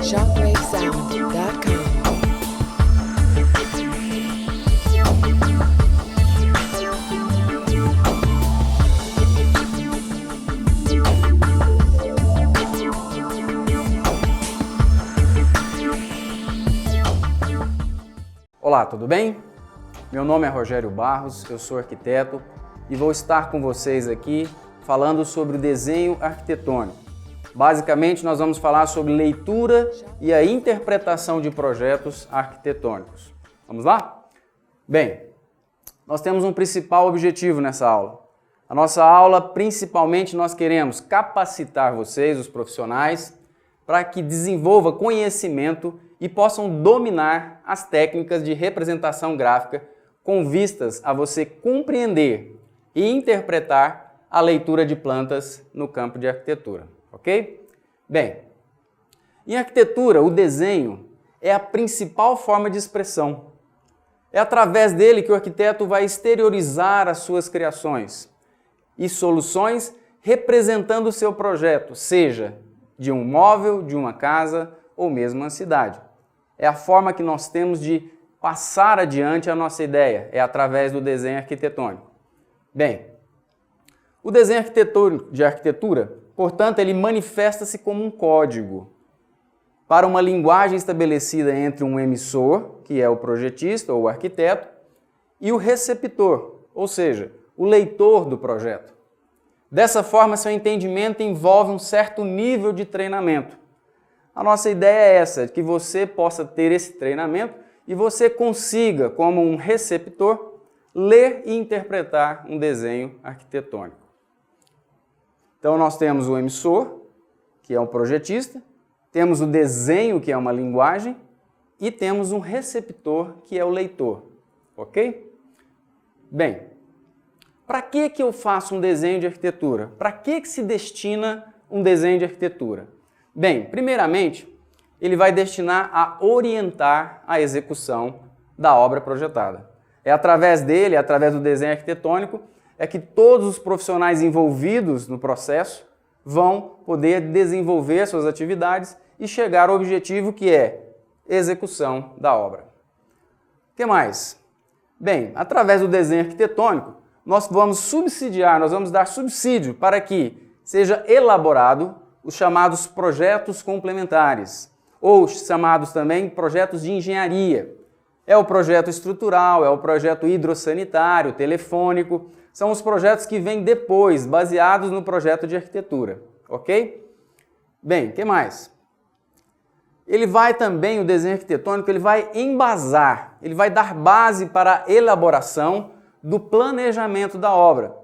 Shockwavesound.com. Olá, tudo bem? Meu nome é Rogério Barros, eu sou arquiteto e vou estar com vocês aqui falando sobre o desenho arquitetônico. Basicamente, nós vamos falar sobre leitura e a interpretação de projetos arquitetônicos. Vamos lá? Bem, nós temos um principal objetivo nessa aula. A nossa aula, principalmente, nós queremos capacitar vocês, os profissionais, para que desenvolvam conhecimento e possam dominar as técnicas de representação gráfica com vistas a você compreender e interpretar a leitura de plantas no campo de arquitetura, ok? Bem, em arquitetura, o desenho é a principal forma de expressão. É através dele que o arquiteto vai exteriorizar as suas criações e soluções representando o seu projeto, seja de um móvel, de uma casa ou mesmo uma cidade. É a forma que nós temos de passar adiante a nossa ideia, é através do desenho arquitetônico. Bem, o desenho arquitetônico de arquitetura, portanto, ele manifesta-se como um código para uma linguagem estabelecida entre um emissor, que é o projetista ou o arquiteto, e o receptor, ou seja, o leitor do projeto. Dessa forma, seu entendimento envolve um certo nível de treinamento. A nossa ideia é essa, que você possa ter esse treinamento e você consiga, como um receptor, ler e interpretar um desenho arquitetônico. Então nós temos o emissor, que é um projetista, temos o desenho, que é uma linguagem, e temos um receptor, que é o leitor, ok? Bem, para que eu faço um desenho de arquitetura? Para que se destina um desenho de arquitetura? Bem, primeiramente, ele vai destinar a orientar a execução da obra projetada. É através dele, através do desenho arquitetônico, é que todos os profissionais envolvidos no processo vão poder desenvolver suas atividades e chegar ao objetivo que é execução da obra. O que mais? Bem, através do desenho arquitetônico, nós vamos dar subsídio para que seja elaborado os chamados projetos complementares, ou chamados também projetos de engenharia. É o projeto estrutural, é o projeto hidrossanitário, telefônico, são os projetos que vêm depois, baseados no projeto de arquitetura, ok? Bem, o que mais? O desenho arquitetônico, ele vai embasar, ele vai dar base para a elaboração do planejamento da obra.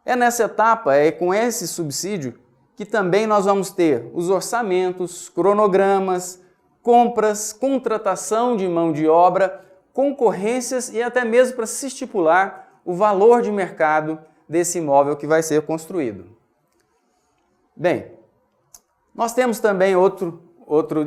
É nessa etapa, é com esse subsídio, que também nós vamos ter os orçamentos, cronogramas, compras, contratação de mão de obra, concorrências e até mesmo para se estipular o valor de mercado desse imóvel que vai ser construído. Bem, nós temos também outro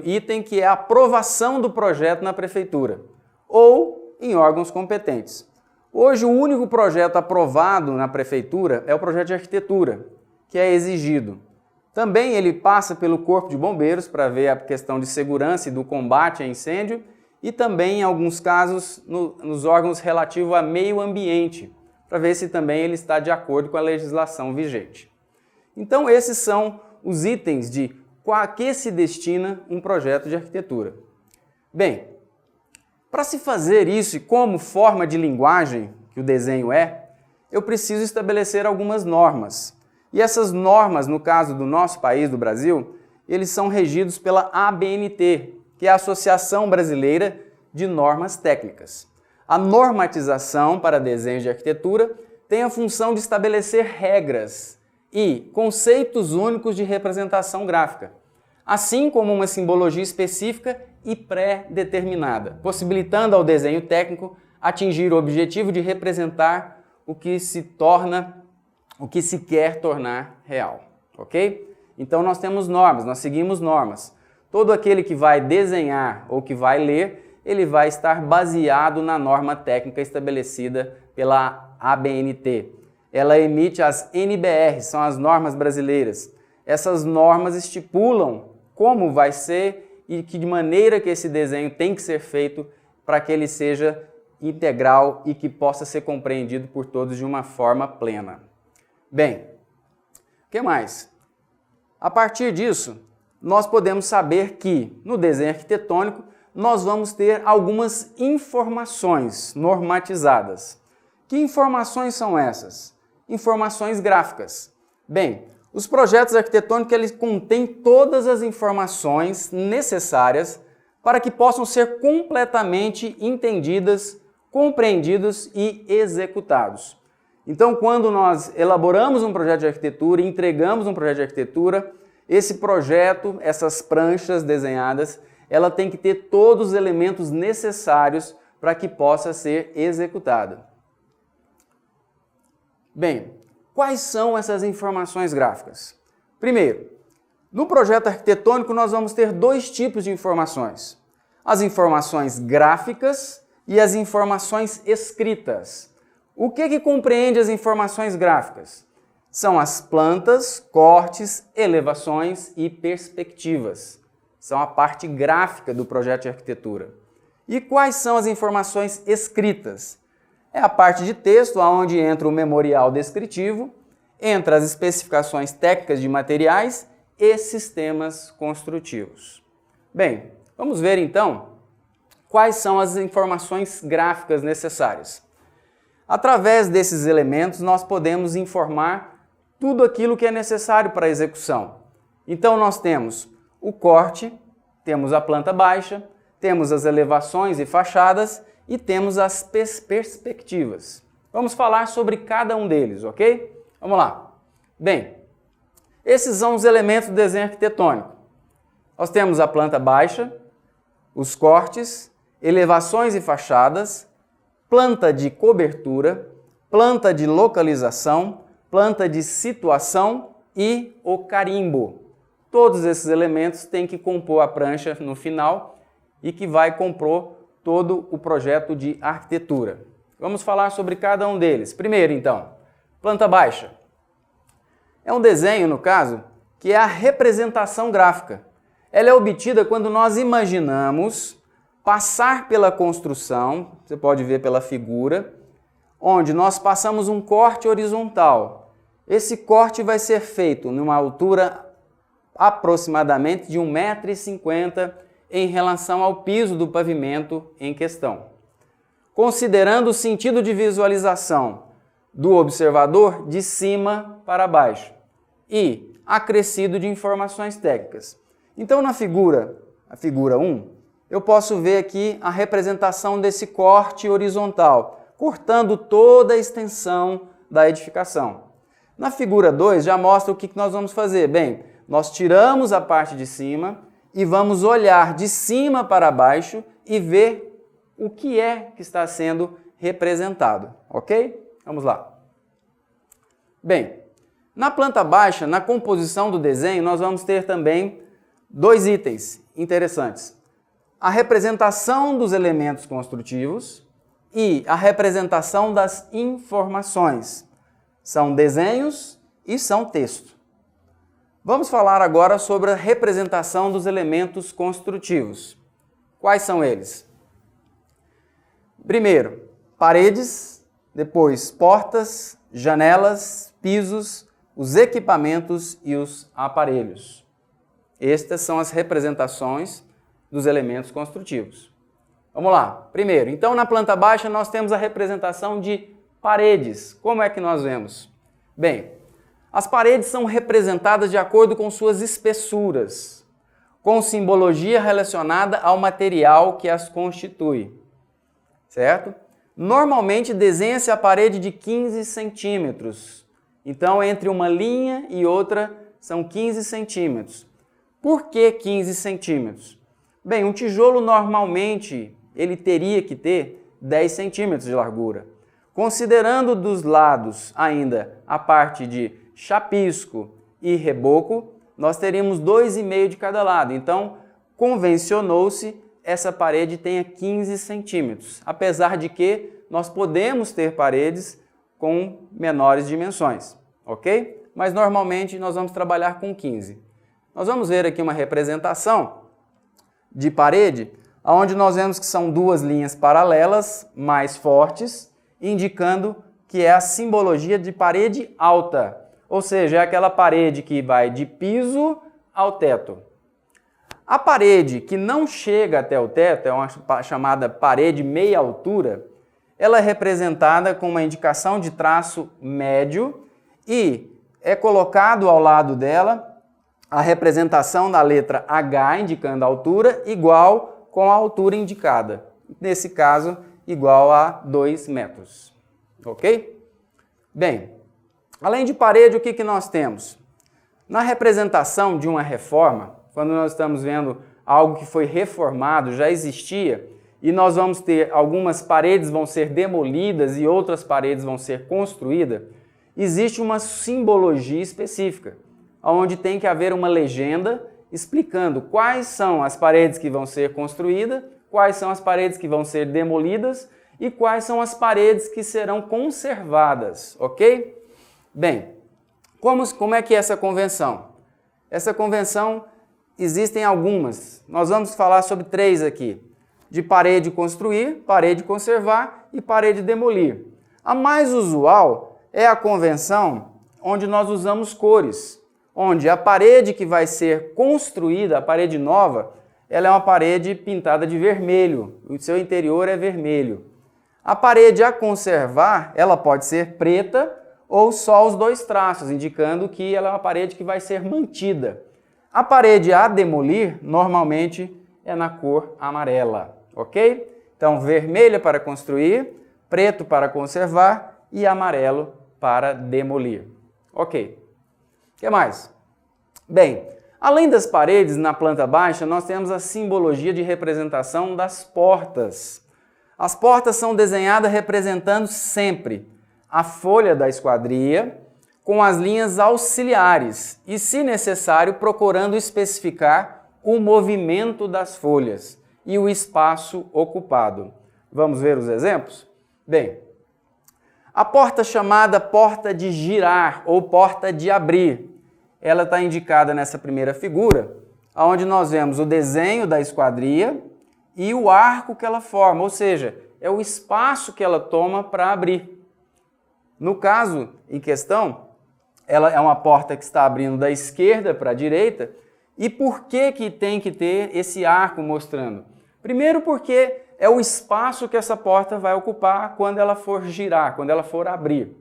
item que é a aprovação do projeto na prefeitura ou em órgãos competentes. Hoje o único projeto aprovado na prefeitura é o projeto de arquitetura, que é exigido. Também ele passa pelo Corpo de Bombeiros para ver a questão de segurança e do combate a incêndio e também, em alguns casos, nos órgãos relativos a meio ambiente, para ver se também ele está de acordo com a legislação vigente. Então, esses são os itens de a que se destina um projeto de arquitetura. Bem, para se fazer isso e como forma de linguagem, que o desenho é, eu preciso estabelecer algumas normas. E essas normas, no caso do nosso país, do Brasil, eles são regidos pela ABNT, que é a Associação Brasileira de Normas Técnicas. A normatização para desenhos de arquitetura tem a função de estabelecer regras e conceitos únicos de representação gráfica, assim como uma simbologia específica e pré-determinada, possibilitando ao desenho técnico atingir o objetivo de representar o que se quer tornar real, ok? Então nós temos normas, nós seguimos normas. Todo aquele que vai desenhar ou que vai ler, ele vai estar baseado na norma técnica estabelecida pela ABNT. Ela emite as NBR, são as normas brasileiras. Essas normas estipulam como vai ser e de maneira que esse desenho tem que ser feito para que ele seja integral e que possa ser compreendido por todos de uma forma plena. Bem, o que mais? A partir disso, nós podemos saber que no desenho arquitetônico nós vamos ter algumas informações normatizadas. Que informações são essas? Informações gráficas. Bem, os projetos arquitetônicos eles contêm todas as informações necessárias para que possam ser completamente entendidas, compreendidos e executados. Então, quando nós elaboramos um projeto de arquitetura, entregamos um projeto de arquitetura, esse projeto, essas pranchas desenhadas, ela tem que ter todos os elementos necessários para que possa ser executada. Bem, quais são essas informações gráficas? Primeiro, no projeto arquitetônico nós vamos ter dois tipos de informações. As informações gráficas e as informações escritas. O que compreende as informações gráficas? São as plantas, cortes, elevações e perspectivas. São a parte gráfica do projeto de arquitetura. E quais são as informações escritas? É a parte de texto, onde entra o memorial descritivo, entra as especificações técnicas de materiais e sistemas construtivos. Bem, vamos ver então quais são as informações gráficas necessárias. Através desses elementos, nós podemos informar tudo aquilo que é necessário para a execução. Então, nós temos o corte, temos a planta baixa, temos as elevações e fachadas e temos as perspectivas. Vamos falar sobre cada um deles, ok? Vamos lá. Bem, esses são os elementos do desenho arquitetônico. Nós temos a planta baixa, os cortes, elevações e fachadas, planta de cobertura, planta de localização, planta de situação e o carimbo. Todos esses elementos têm que compor a prancha no final e que vai compor todo o projeto de arquitetura. Vamos falar sobre cada um deles. Primeiro, então, planta baixa. É um desenho, no caso, que é a representação gráfica. Ela é obtida quando nós imaginamos passar pela construção, você pode ver pela figura, onde nós passamos um corte horizontal. Esse corte vai ser feito numa altura aproximadamente de 1,50 m em relação ao piso do pavimento em questão. Considerando o sentido de visualização do observador de cima para baixo e acrescido de informações técnicas. Então, na figura 1, eu posso ver aqui a representação desse corte horizontal, cortando toda a extensão da edificação. Na figura 2 já mostra o que nós vamos fazer. Bem, nós tiramos a parte de cima e vamos olhar de cima para baixo e ver o que é que está sendo representado, ok? Vamos lá. Bem, na planta baixa, na composição do desenho, nós vamos ter também dois itens interessantes. A representação dos elementos construtivos e a representação das informações. São desenhos e são texto. Vamos falar agora sobre a representação dos elementos construtivos. Quais são eles? Primeiro, paredes, depois portas, janelas, pisos, os equipamentos e os aparelhos. Estas são as representações dos elementos construtivos. Vamos lá. Primeiro, então na planta baixa nós temos a representação de paredes. Como é que nós vemos? Bem, as paredes são representadas de acordo com suas espessuras, com simbologia relacionada ao material que as constitui, certo? Normalmente desenha-se a parede de 15 centímetros. Então, entre uma linha e outra são 15 centímetros. Por que 15 centímetros? Bem, um tijolo normalmente ele teria que ter 10 centímetros de largura. Considerando dos lados ainda a parte de chapisco e reboco, nós teríamos 2,5 de cada lado. Então, convencionou-se essa parede tenha 15 centímetros, apesar de que nós podemos ter paredes com menores dimensões, ok? Mas normalmente nós vamos trabalhar com 15. Nós vamos ver aqui uma representação de parede, onde nós vemos que são duas linhas paralelas mais fortes, indicando que é a simbologia de parede alta, ou seja, é aquela parede que vai de piso ao teto. A parede que não chega até o teto, é uma chamada parede meia altura, ela é representada com uma indicação de traço médio e é colocado ao lado dela a representação da letra H, indicando a altura, igual com a altura indicada. Nesse caso, igual a 2 metros. Ok? Bem, além de parede, o que nós temos? Na representação de uma reforma, quando nós estamos vendo algo que foi reformado, já existia, e nós vamos ter algumas paredes vão ser demolidas e outras paredes vão ser construídas, existe uma simbologia específica, onde tem que haver uma legenda explicando quais são as paredes que vão ser construídas, quais são as paredes que vão ser demolidas e quais são as paredes que serão conservadas, ok? Bem, como é que é essa convenção? Essa convenção existem algumas, nós vamos falar sobre 3 aqui, de parede construir, parede conservar e parede demolir. A mais usual é a convenção onde nós usamos cores, onde a parede que vai ser construída, a parede nova, ela é uma parede pintada de vermelho, o seu interior é vermelho. A parede a conservar, ela pode ser preta ou só os 2 traços, indicando que ela é uma parede que vai ser mantida. A parede a demolir, normalmente, é na cor amarela, ok? Então, vermelha para construir, preto para conservar e amarelo para demolir. Ok. O que mais? Bem, além das paredes, na planta baixa, nós temos a simbologia de representação das portas. As portas são desenhadas representando sempre a folha da esquadria com as linhas auxiliares e, se necessário, procurando especificar o movimento das folhas e o espaço ocupado. Vamos ver os exemplos? Bem, a porta chamada porta de girar ou porta de abrir, ela está indicada nessa primeira figura, onde nós vemos o desenho da esquadria e o arco que ela forma, ou seja, é o espaço que ela toma para abrir. No caso em questão, ela é uma porta que está abrindo da esquerda para a direita. E por que tem que ter esse arco mostrando? Primeiro porque é o espaço que essa porta vai ocupar quando ela for girar, quando ela for abrir.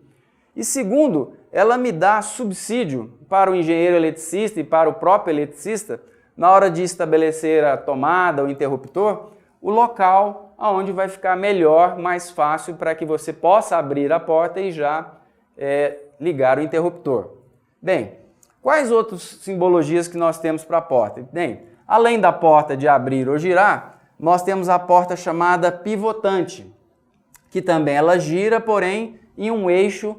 E segundo, ela me dá subsídio para o engenheiro eletricista e para o próprio eletricista, na hora de estabelecer a tomada, o interruptor, o local onde vai ficar melhor, mais fácil para que você possa abrir a porta e já ligar o interruptor. Bem, quais outras simbologias que nós temos para a porta? Bem, além da porta de abrir ou girar, nós temos a porta chamada pivotante, que também ela gira, porém, em um eixo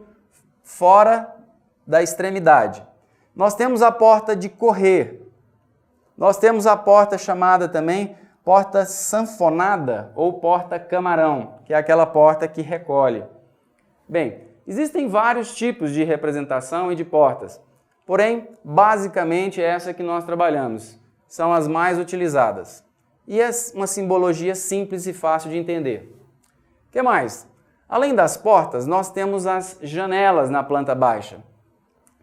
fora da extremidade. Nós temos a porta de correr. Nós temos a porta chamada também porta sanfonada ou porta camarão, que é aquela porta que recolhe. Bem, existem vários tipos de representação e de portas, porém, basicamente, essa que nós trabalhamos são as mais utilizadas. E é uma simbologia simples e fácil de entender. O que mais? Além das portas, nós temos as janelas na planta baixa.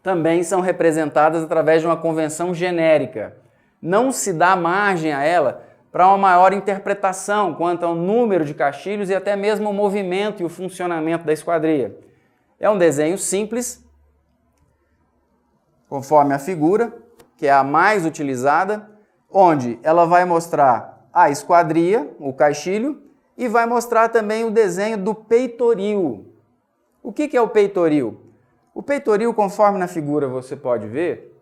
Também são representadas através de uma convenção genérica. Não se dá margem a ela para uma maior interpretação quanto ao número de caixilhos e até mesmo o movimento e o funcionamento da esquadria. É um desenho simples, conforme a figura, que é a mais utilizada, onde ela vai mostrar a esquadria, o caixilho, e vai mostrar também o desenho do peitoril. O que é o peitoril? O peitoril, conforme na figura você pode ver,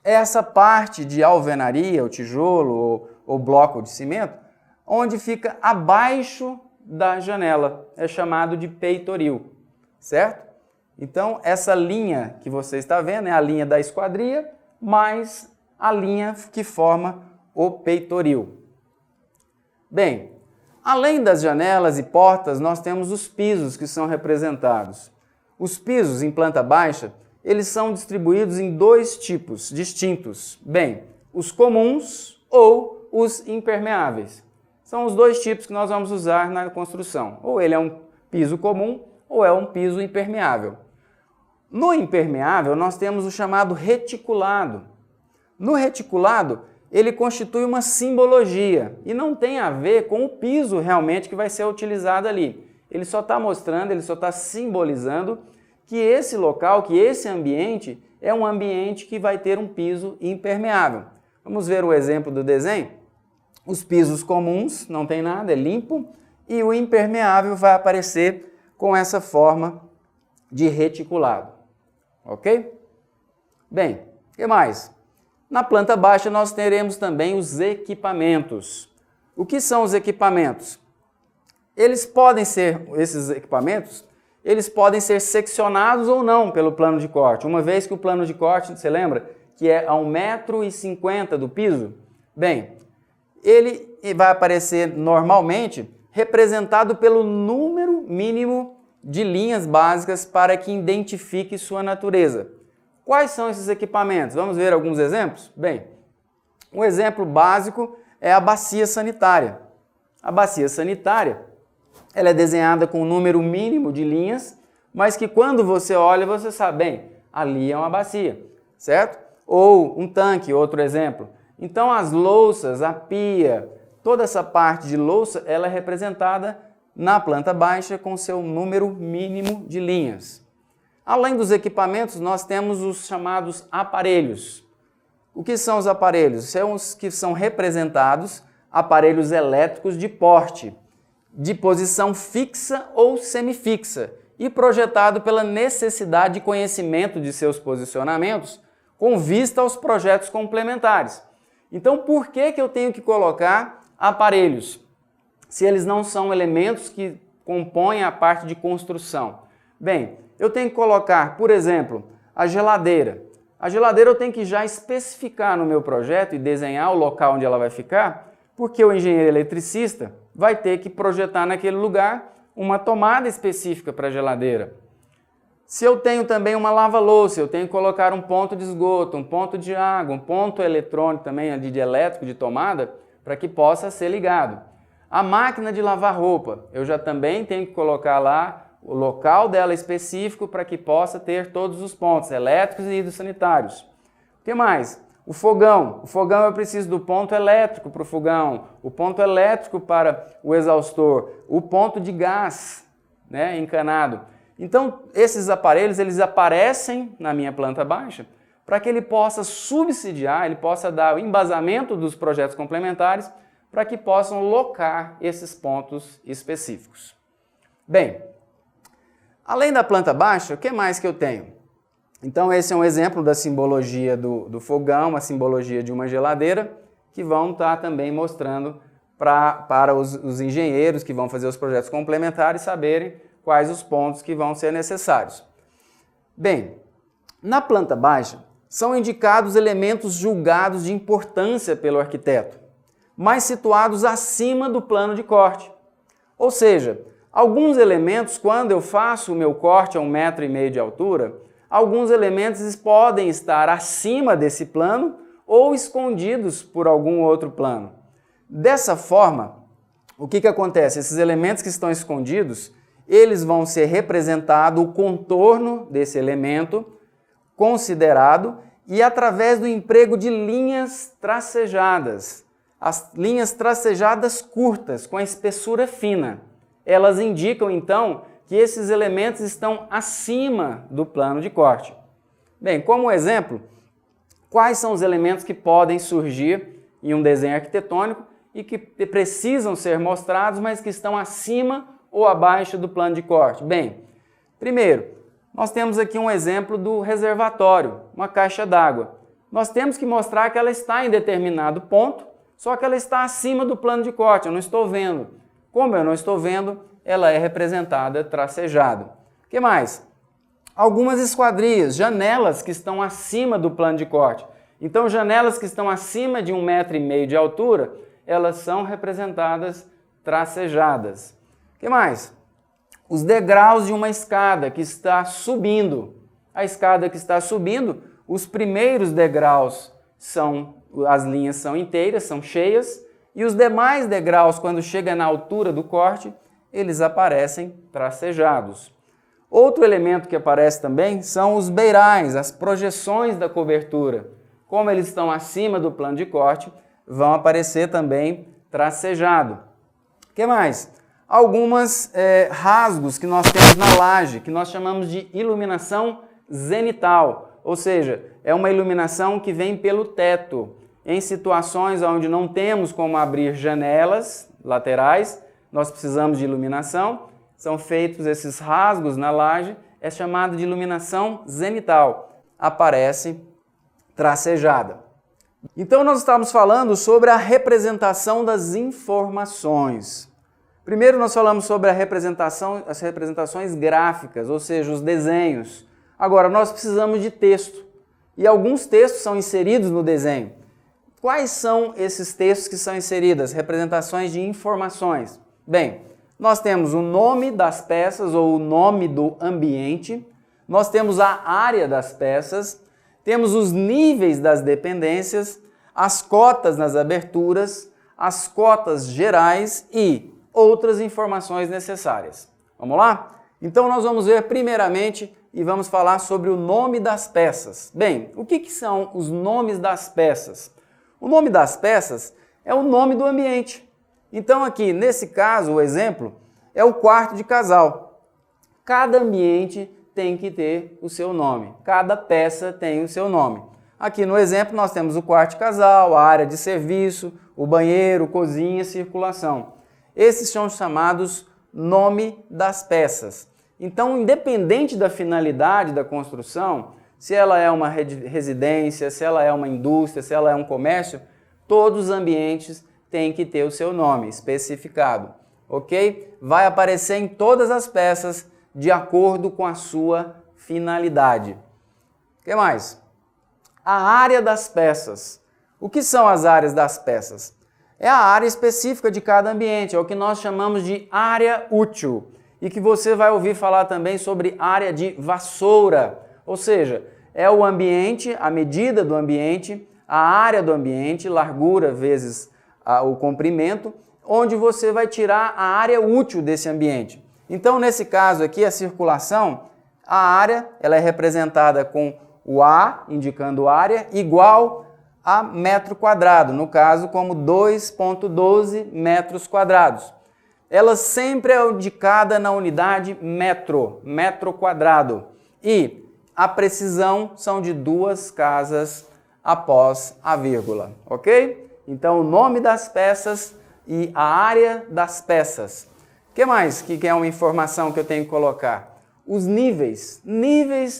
é essa parte de alvenaria, o tijolo ou bloco de cimento, onde fica abaixo da janela. É chamado de peitoril, certo? Então, essa linha que você está vendo é a linha da esquadria, mais a linha que forma o peitoril. Bem, além das janelas e portas, nós temos os pisos que são representados. Os pisos em planta baixa, eles são distribuídos em dois tipos distintos. Bem, os comuns ou os impermeáveis. São os dois tipos que nós vamos usar na construção. Ou ele é um piso comum ou é um piso impermeável. No impermeável, nós temos o chamado reticulado. No reticulado, ele constitui uma simbologia e não tem a ver com o piso realmente que vai ser utilizado ali. Ele só está mostrando, ele só está simbolizando que esse local, que esse ambiente é um ambiente que vai ter um piso impermeável. Vamos ver o exemplo do desenho? Os pisos comuns não tem nada, é limpo, e o impermeável vai aparecer com essa forma de reticulado. Ok? Bem, o que mais? Na planta baixa nós teremos também os equipamentos. O que são os equipamentos? Esses equipamentos, eles podem ser seccionados ou não pelo plano de corte. Uma vez que o plano de corte, você lembra, que é a 1,50 m do piso? Bem, ele vai aparecer normalmente representado pelo número mínimo de linhas básicas para que identifique sua natureza. Quais são esses equipamentos? Vamos ver alguns exemplos? Bem, um exemplo básico é a bacia sanitária. A bacia sanitária, ela é desenhada com um número mínimo de linhas, mas que quando você olha, você sabe, bem, ali é uma bacia, certo? Ou um tanque, outro exemplo. Então as louças, a pia, toda essa parte de louça, ela é representada na planta baixa com seu número mínimo de linhas. Além dos equipamentos, nós temos os chamados aparelhos. O que são os aparelhos? São os que são representados aparelhos elétricos de porte, de posição fixa ou semifixa e projetado pela necessidade de conhecimento de seus posicionamentos com vista aos projetos complementares. Então, por que eu tenho que colocar aparelhos, se eles não são elementos que compõem a parte de construção? Bem, eu tenho que colocar, por exemplo, a geladeira. A geladeira eu tenho que já especificar no meu projeto e desenhar o local onde ela vai ficar, porque o engenheiro eletricista vai ter que projetar naquele lugar uma tomada específica para a geladeira. Se eu tenho também uma lava-louça, eu tenho que colocar um ponto de esgoto, um ponto de água, um ponto eletrônico também, de elétrico, de tomada, para que possa ser ligado. A máquina de lavar roupa, eu já também tenho que colocar lá o local dela específico para que possa ter todos os pontos elétricos e hidrossanitários. O que mais? O fogão. O fogão eu preciso do ponto elétrico para o fogão, o ponto elétrico para o exaustor, o ponto de gás, né, encanado. Então, esses aparelhos, eles aparecem na minha planta baixa para que ele possa subsidiar, ele possa dar o embasamento dos projetos complementares para que possam locar esses pontos específicos. Bem, além da planta baixa, o que mais que eu tenho? Então, esse é um exemplo da simbologia do fogão, a simbologia de uma geladeira, que vão estar também mostrando para os engenheiros que vão fazer os projetos complementares saberem quais os pontos que vão ser necessários. Bem, na planta baixa são indicados elementos julgados de importância pelo arquiteto, mas situados acima do plano de corte. Ou seja, alguns elementos, quando eu faço o meu corte a 1,5 m de altura, alguns elementos podem estar acima desse plano ou escondidos por algum outro plano. Dessa forma, o que acontece? Esses elementos que estão escondidos, eles vão ser representados, o contorno desse elemento considerado e através do emprego de linhas tracejadas. As linhas tracejadas curtas, com a espessura fina. Elas indicam, então, que esses elementos estão acima do plano de corte. Bem, como exemplo, quais são os elementos que podem surgir em um desenho arquitetônico e que precisam ser mostrados, mas que estão acima ou abaixo do plano de corte? Bem, primeiro, nós temos aqui um exemplo do reservatório, uma caixa d'água. Nós temos que mostrar que ela está em determinado ponto, só que ela está acima do plano de corte, eu não estou vendo. Como eu não estou vendo, ela é representada tracejado. O que mais? Algumas esquadrias, janelas que estão acima do plano de corte. Então, janelas que estão acima de 1,5 m de altura, elas são representadas tracejadas. O que mais? Os degraus de uma escada que está subindo. A escada que está subindo, os primeiros degraus as linhas são inteiras, são cheias, e os demais degraus, quando chega na altura do corte, eles aparecem tracejados. Outro elemento que aparece também são os beirais, as projeções da cobertura. Como eles estão acima do plano de corte, vão aparecer também tracejado. O que mais? Alguns rasgos que nós temos na laje, que nós chamamos de iluminação zenital, ou seja, é uma iluminação que vem pelo teto. Em situações onde não temos como abrir janelas laterais, nós precisamos de iluminação, são feitos esses rasgos na laje, é chamado de iluminação zenital, aparece tracejada. Então nós estamos falando sobre a representação das informações. Primeiro nós falamos sobre as representações gráficas, ou seja, os desenhos. Agora nós precisamos de texto, e alguns textos são inseridos no desenho. Quais são esses textos que são inseridos? Representações de informações. Bem, nós temos o nome das peças ou o nome do ambiente, nós temos a área das peças, temos os níveis das dependências, as cotas nas aberturas, as cotas gerais e outras informações necessárias. Vamos lá? Então nós vamos ver primeiramente e vamos falar sobre o nome das peças. Bem, o que são os nomes das peças? O nome das peças é o nome do ambiente. Então aqui, nesse caso, o exemplo é o quarto de casal. Cada ambiente tem que ter o seu nome. Cada peça tem o seu nome. Aqui no exemplo nós temos o quarto de casal, a área de serviço, o banheiro, cozinha, circulação. Esses são chamados nome das peças. Então, independente da finalidade da construção, se ela é uma residência, se ela é uma indústria, se ela é um comércio, todos os ambientes têm que ter o seu nome especificado, ok? Vai aparecer em todas as peças de acordo com a sua finalidade. O que mais? A área das peças. O que são as áreas das peças? É a área específica de cada ambiente, é o que nós chamamos de área útil. E que você vai ouvir falar também sobre área de vassoura, ou seja, é o ambiente, a medida do ambiente, a área do ambiente, largura vezes o comprimento, onde você vai tirar a área útil desse ambiente. Então, nesse caso aqui, a circulação, a área ela é representada com o A, indicando área, igual a metro quadrado, no caso como 2,12 metros quadrados. Ela sempre é indicada na unidade metro quadrado. E a precisão são de 2 casas após a vírgula, ok? Então, o nome das peças e a área das peças. O que mais que é uma informação que eu tenho que colocar? Os níveis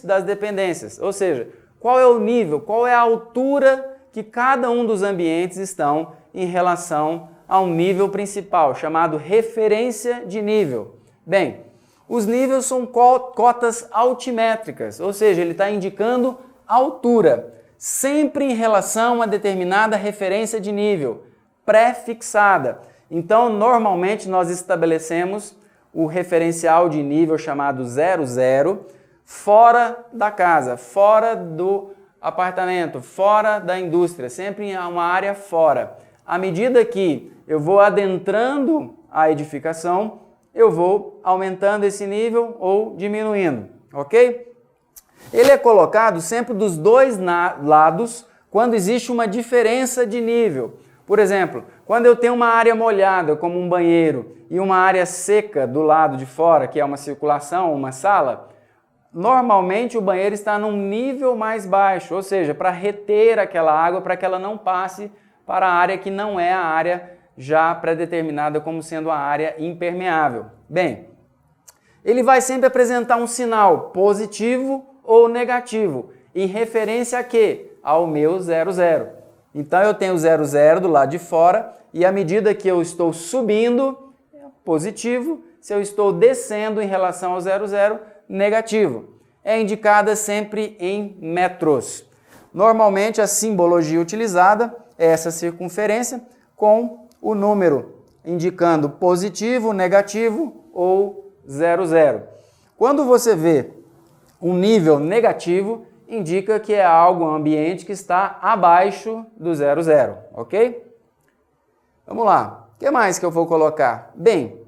das dependências, ou seja, qual é o nível, qual é a altura que cada um dos ambientes estão em relação a um nível principal, chamado referência de nível. Bem, os níveis são cotas altimétricas, ou seja, ele está indicando altura, sempre em relação a uma determinada referência de nível, pré-fixada. Então, normalmente, nós estabelecemos o referencial de nível chamado 00 fora da casa, fora do apartamento, fora da indústria, sempre em uma área fora. À medida que eu vou adentrando a edificação, eu vou aumentando esse nível ou diminuindo, ok? Ele é colocado sempre dos dois lados quando existe uma diferença de nível. Por exemplo, quando eu tenho uma área molhada, como um banheiro, e uma área seca do lado de fora, que é uma circulação, uma sala, normalmente o banheiro está num nível mais baixo, ou seja, para reter aquela água, para que ela não passe para a área que não é a área já pré-determinada como sendo a área impermeável. Bem, ele vai sempre apresentar um sinal positivo ou negativo, em referência a quê? Ao meu 00. Então eu tenho o 00 do lado de fora e à medida que eu estou subindo, é positivo, se eu estou descendo em relação ao 00, negativo. É indicada sempre em metros. Normalmente a simbologia utilizada é essa circunferência com o número indicando positivo, negativo ou 00. Quando você vê um nível negativo, indica que é algo, um ambiente que está abaixo do 00, ok? Vamos lá. O que mais que eu vou colocar? Bem,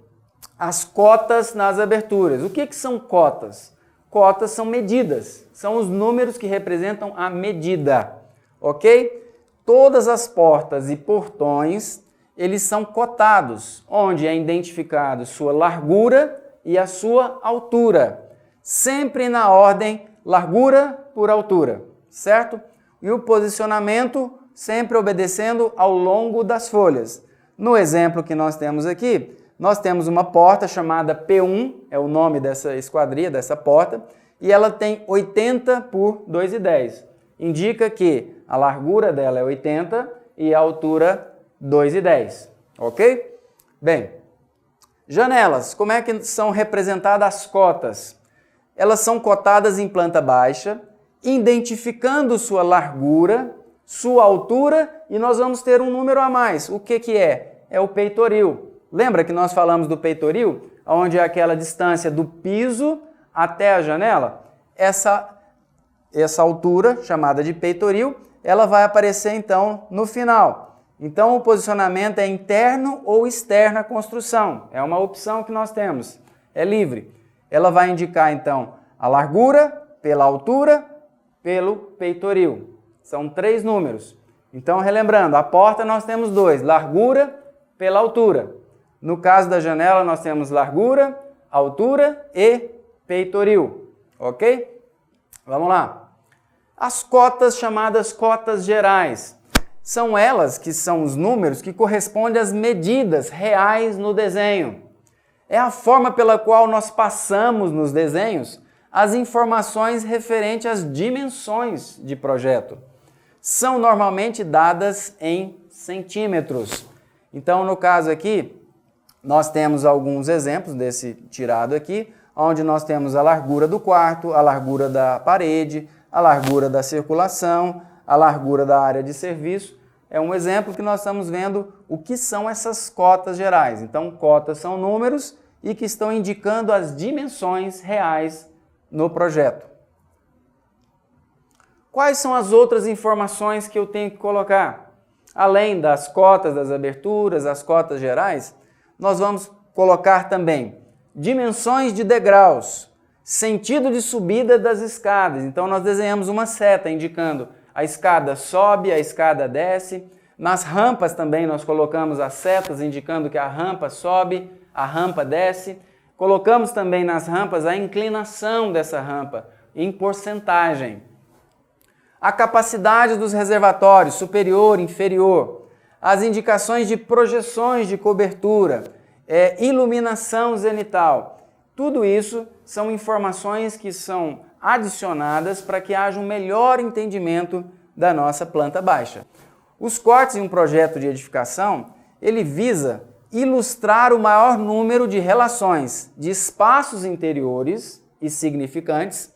as cotas nas aberturas. O que são cotas? Cotas são medidas, são os números que representam a medida, ok? Todas as portas e portões, eles são cotados, onde é identificado sua largura e a sua altura, sempre na ordem largura por altura, certo? E o posicionamento sempre obedecendo ao longo das folhas. No exemplo que nós temos aqui, nós temos uma porta chamada P1, é o nome dessa esquadria, dessa porta, e ela tem 80 por 2,10. Indica que a largura dela é 80 e a altura 2,10, ok? Bem, janelas, como é que são representadas as cotas? Elas são cotadas em planta baixa, identificando sua largura, sua altura, e nós vamos ter um número a mais. O que é? É o peitoril. Lembra que nós falamos do peitoril, onde é aquela distância do piso até a janela? Essa altura, chamada de peitoril, ela vai aparecer então no final. Então o posicionamento é interno ou externo à construção. É uma opção que nós temos, é livre. Ela vai indicar então a largura pela altura, pelo peitoril. São 3 números. Então relembrando, a porta nós temos 2, largura pela altura. No caso da janela, nós temos largura, altura e peitoril, ok? Vamos lá. As cotas chamadas cotas gerais. São elas que são os números que correspondem às medidas reais no desenho. É a forma pela qual nós passamos nos desenhos as informações referentes às dimensões de projeto. São normalmente dadas em centímetros. Então, no caso aqui, nós temos alguns exemplos desse tirado aqui, onde nós temos a largura do quarto, a largura da parede, a largura da circulação, a largura da área de serviço. É um exemplo que nós estamos vendo o que são essas cotas gerais. Então, cotas são números e que estão indicando as dimensões reais no projeto. Quais são as outras informações que eu tenho que colocar? Além das cotas das aberturas, as cotas gerais, nós vamos colocar também dimensões de degraus, sentido de subida das escadas. Então nós desenhamos uma seta indicando a escada sobe, a escada desce. Nas rampas também nós colocamos as setas indicando que a rampa sobe, a rampa desce. Colocamos também nas rampas a inclinação dessa rampa em porcentagem. A capacidade dos reservatórios, superior, inferior. As indicações de projeções de cobertura, iluminação zenital. Tudo isso são informações que são adicionadas para que haja um melhor entendimento da nossa planta baixa. Os cortes em um projeto de edificação, ele visa ilustrar o maior número de relações de espaços interiores e significantes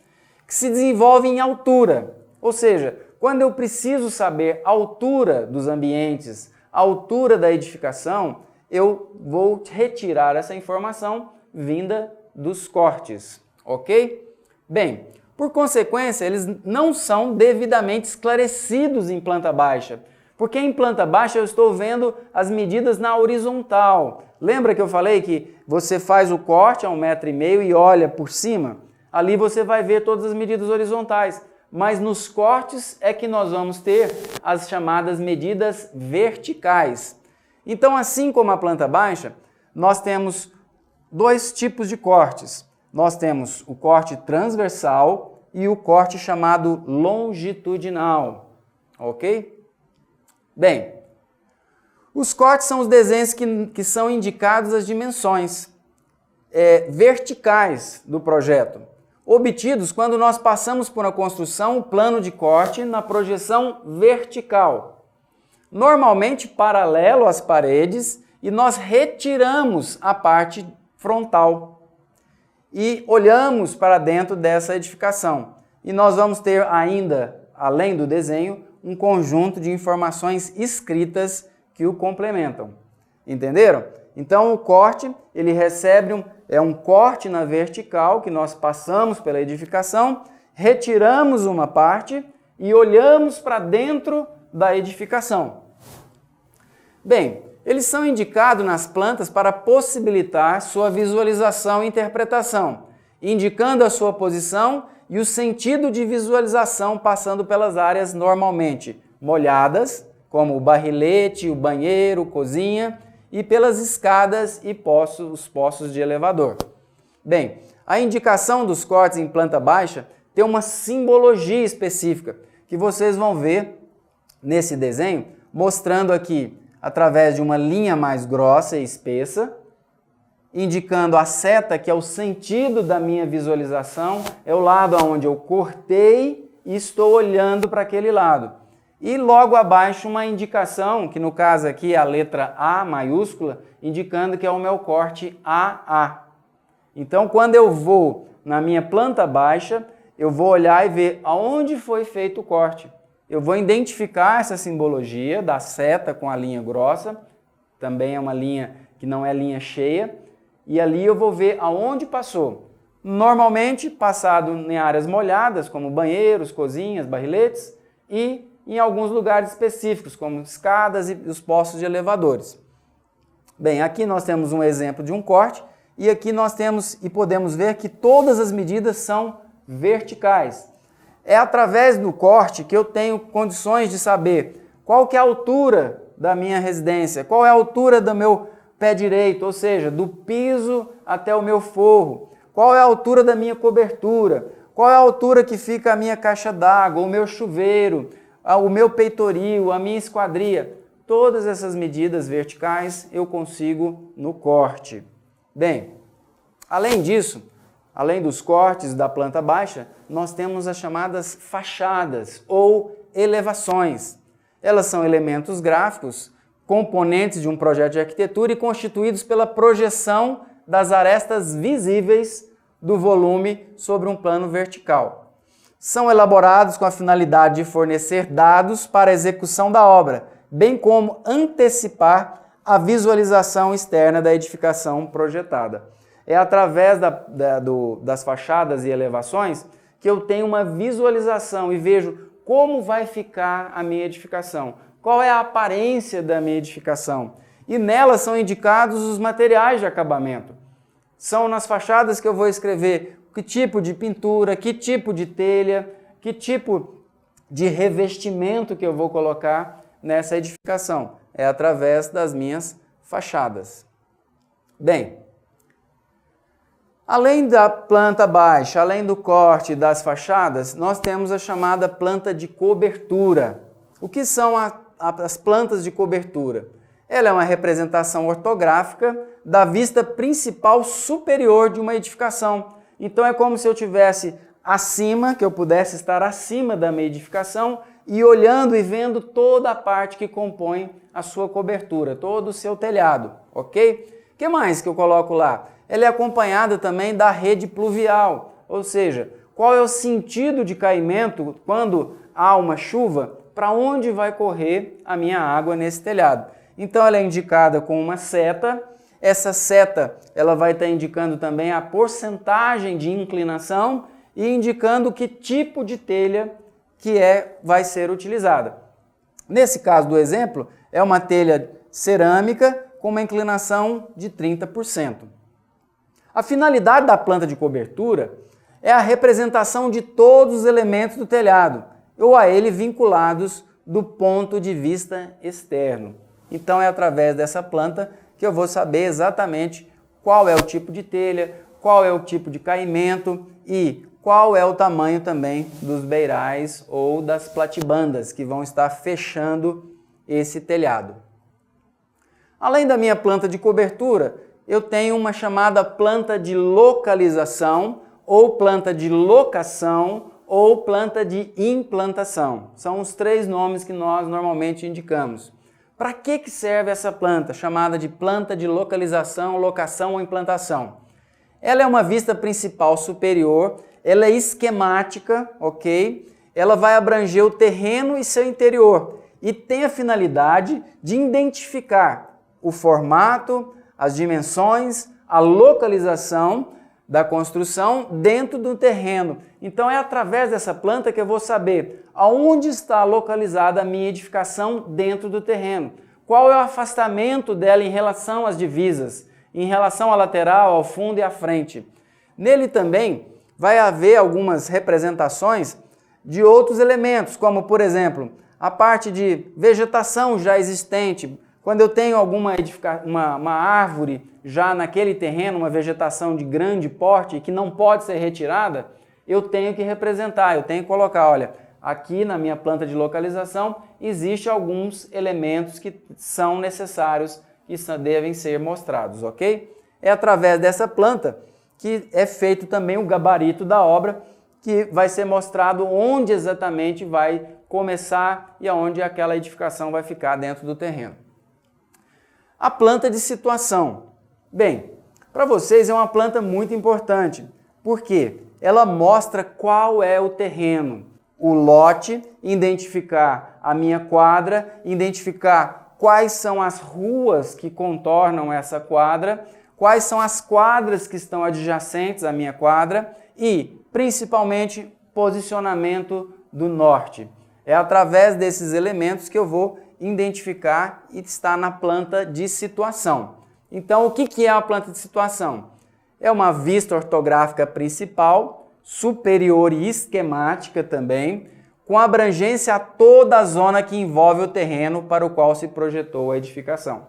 que se desenvolvem em altura. Ou seja, quando eu preciso saber a altura dos ambientes, a altura da edificação, eu vou retirar essa informação vinda dos cortes, ok? Bem, por consequência, eles não são devidamente esclarecidos em planta baixa, porque em planta baixa eu estou vendo as medidas na horizontal. Lembra que eu falei que você faz o corte a 1,5 m e olha por cima? Ali você vai ver todas as medidas horizontais. Mas nos cortes é que nós vamos ter as chamadas medidas verticais. Então, assim como a planta baixa, nós temos 2 tipos de cortes. Nós temos o corte transversal e o corte chamado longitudinal, ok? Bem, os cortes são os desenhos que são indicados as dimensões verticais do projeto, obtidos quando nós passamos por uma construção, o plano de corte na projeção vertical, normalmente paralelo às paredes, e nós retiramos a parte frontal e olhamos para dentro dessa edificação. E nós vamos ter ainda, além do desenho, um conjunto de informações escritas que o complementam. Entenderam? Então o corte, ele recebe um corte na vertical que nós passamos pela edificação, retiramos uma parte e olhamos para dentro da edificação. Bem, eles são indicados nas plantas para possibilitar sua visualização e interpretação, indicando a sua posição e o sentido de visualização passando pelas áreas normalmente molhadas, como o barrilete, o banheiro, cozinha, e pelas escadas e os postos de elevador. Bem, a indicação dos cortes em planta baixa tem uma simbologia específica, que vocês vão ver nesse desenho, mostrando aqui através de uma linha mais grossa e espessa, indicando a seta, que é o sentido da minha visualização, é o lado onde eu cortei e estou olhando para aquele lado. E logo abaixo uma indicação, que no caso aqui é a letra A maiúscula, indicando que é o meu corte AA. Então, quando eu vou na minha planta baixa, eu vou olhar e ver aonde foi feito o corte. Eu vou identificar essa simbologia da seta com a linha grossa, também é uma linha que não é linha cheia, e ali eu vou ver aonde passou. Normalmente passado em áreas molhadas, como banheiros, cozinhas, barriletes, e em alguns lugares específicos, como escadas e os postos de elevadores. Bem, aqui nós temos um exemplo de um corte, e aqui nós temos e podemos ver que todas as medidas são verticais. É através do corte que eu tenho condições de saber qual que é a altura da minha residência, qual é a altura do meu pé direito, ou seja, do piso até o meu forro, qual é a altura da minha cobertura, qual é a altura que fica a minha caixa d'água, o meu chuveiro, o meu peitoril, a minha esquadria. Todas essas medidas verticais eu consigo no corte. Bem, além disso, além dos cortes da planta baixa, nós temos as chamadas fachadas ou elevações. Elas são elementos gráficos, componentes de um projeto de arquitetura e constituídos pela projeção das arestas visíveis do volume sobre um plano vertical. São elaborados com a finalidade de fornecer dados para a execução da obra, bem como antecipar a visualização externa da edificação projetada. É através das fachadas e elevações que eu tenho uma visualização e vejo como vai ficar a minha edificação, qual é a aparência da minha edificação. E nelas são indicados os materiais de acabamento. São nas fachadas que eu vou escrever que tipo de pintura, que tipo de telha, que tipo de revestimento que eu vou colocar nessa edificação. É através das minhas fachadas. Bem, além da planta baixa, além do corte das fachadas, nós temos a chamada planta de cobertura. O que são as plantas de cobertura? Ela é uma representação ortográfica da vista principal superior de uma edificação. Então é como se eu tivesse acima, que eu pudesse estar acima da minha edificação e olhando e vendo toda a parte que compõe a sua cobertura, todo o seu telhado, ok? O que mais que eu coloco lá? Ela é acompanhada também da rede pluvial, ou seja, qual é o sentido de caimento quando há uma chuva, para onde vai correr a minha água nesse telhado. Então ela é indicada com uma seta. Essa seta ela vai estar indicando também a porcentagem de inclinação e indicando que tipo de telha que vai ser utilizada. Nesse caso do exemplo, é uma telha cerâmica com uma inclinação de 30%. A finalidade da planta de cobertura é a representação de todos os elementos do telhado, ou a ele vinculados do ponto de vista externo. Então é através dessa planta que eu vou saber exatamente qual é o tipo de telha, qual é o tipo de caimento e qual é o tamanho também dos beirais ou das platibandas que vão estar fechando esse telhado. Além da minha planta de cobertura, eu tenho uma chamada planta de localização ou planta de locação ou planta de implantação. São os três nomes que nós normalmente indicamos. Para que serve essa planta, chamada de planta de localização, locação ou implantação? Ela é uma vista principal superior, ela é esquemática, ok? Ela vai abranger o terreno e seu interior e tem a finalidade de identificar o formato, as dimensões, a localização da construção dentro do terreno. Então é através dessa planta que eu vou saber aonde está localizada a minha edificação dentro do terreno. Qual é o afastamento dela em relação às divisas, em relação à lateral, ao fundo e à frente. Nele também vai haver algumas representações de outros elementos, como por exemplo, a parte de vegetação já existente. Quando eu tenho uma árvore já naquele terreno, uma vegetação de grande porte que não pode ser retirada, eu tenho que representar, eu tenho que colocar, olha, aqui na minha planta de localização existem alguns elementos que são necessários e devem ser mostrados, ok? É através dessa planta que é feito também o gabarito da obra, que vai ser mostrado onde exatamente vai começar e aonde aquela edificação vai ficar dentro do terreno. A planta de situação. Bem, para vocês é uma planta muito importante, porque ela mostra qual é o terreno, o lote, identificar a minha quadra, identificar quais são as ruas que contornam essa quadra, quais são as quadras que estão adjacentes à minha quadra e, principalmente, posicionamento do norte. É através desses elementos que eu vou identificar e está na planta de situação. Então, o que é a planta de situação? É uma vista ortográfica principal, superior e esquemática também, com abrangência a toda a zona que envolve o terreno para o qual se projetou a edificação.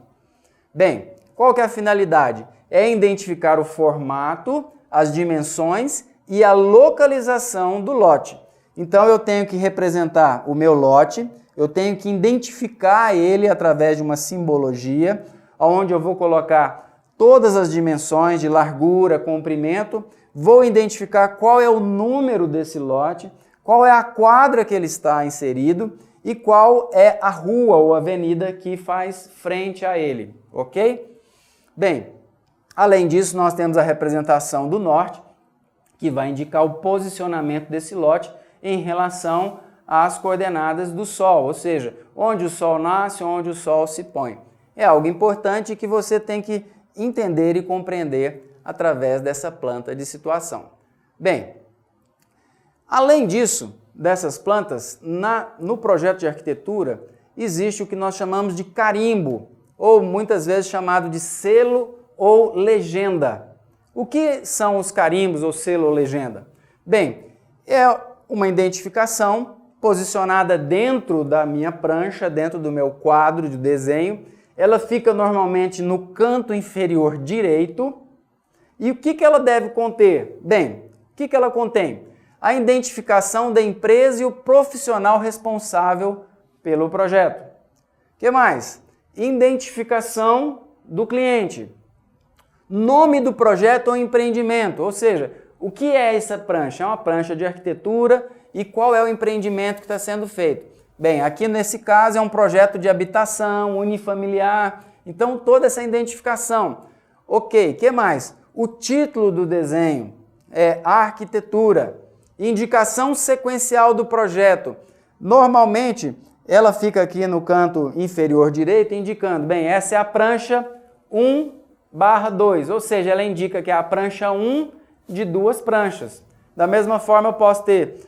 Bem, qual que é a finalidade? É identificar o formato, as dimensões e a localização do lote. Então eu tenho que representar o meu lote, eu tenho que identificar ele através de uma simbologia, onde eu vou colocar todas as dimensões de largura, comprimento, vou identificar qual é o número desse lote, qual é a quadra que ele está inserido e qual é a rua ou avenida que faz frente a ele, ok? Bem, além disso, nós temos a representação do norte, que vai indicar o posicionamento desse lote em relação às coordenadas do Sol, ou seja, onde o Sol nasce, onde o Sol se põe. É algo importante que você tem que entender e compreender através dessa planta de situação. Bem, além disso, dessas plantas, no projeto de arquitetura, existe o que nós chamamos de carimbo, ou muitas vezes chamado de selo ou legenda. O que são os carimbos ou selo ou legenda? Bem, é uma identificação posicionada dentro da minha prancha, dentro do meu quadro de desenho. Ela fica normalmente no canto inferior direito. E o que ela deve conter? Bem, o que ela contém? A identificação da empresa e o profissional responsável pelo projeto. O que mais? Identificação do cliente. Nome do projeto ou empreendimento, ou seja, o que é essa prancha? É uma prancha de arquitetura e qual é o empreendimento que está sendo feito? Bem, aqui nesse caso é um projeto de habitação, unifamiliar, então toda essa identificação. Ok, o que mais? O título do desenho é arquitetura, indicação sequencial do projeto. Normalmente ela fica aqui no canto inferior direito indicando, bem, essa é a prancha 1/2, ou seja, ela indica que é a prancha 1 de 2 pranchas. Da mesma forma eu posso ter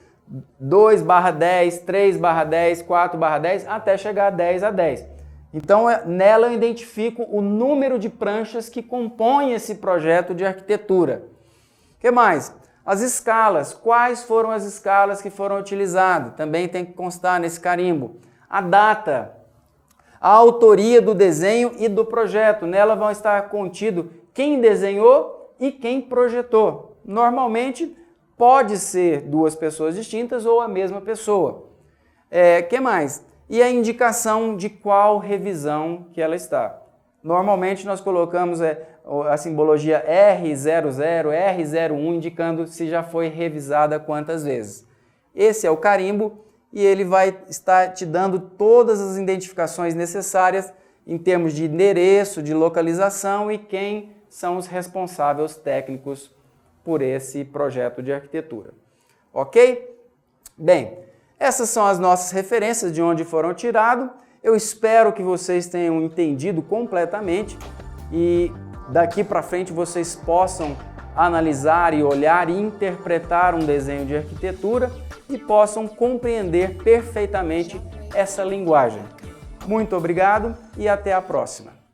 2/10, 3/10, 4/10, até chegar a 10/10. Então, nela eu identifico o número de pranchas que compõem esse projeto de arquitetura. O que mais? As escalas. Quais foram as escalas que foram utilizadas? Também tem que constar nesse carimbo. A data, a autoria do desenho e do projeto. Nela vão estar contido quem desenhou e quem projetou. Normalmente, pode ser 2 pessoas distintas ou a mesma pessoa. Que mais? E a indicação de qual revisão que ela está. Normalmente nós colocamos a simbologia R00, R01, indicando se já foi revisada quantas vezes. Esse é o carimbo e ele vai estar te dando todas as identificações necessárias em termos de endereço, de localização e quem são os responsáveis técnicos por esse projeto de arquitetura. Ok? Bem, essas são as nossas referências de onde foram tirados. Eu espero que vocês tenham entendido completamente e daqui para frente vocês possam analisar e olhar e interpretar um desenho de arquitetura e possam compreender perfeitamente essa linguagem. Muito obrigado e até a próxima!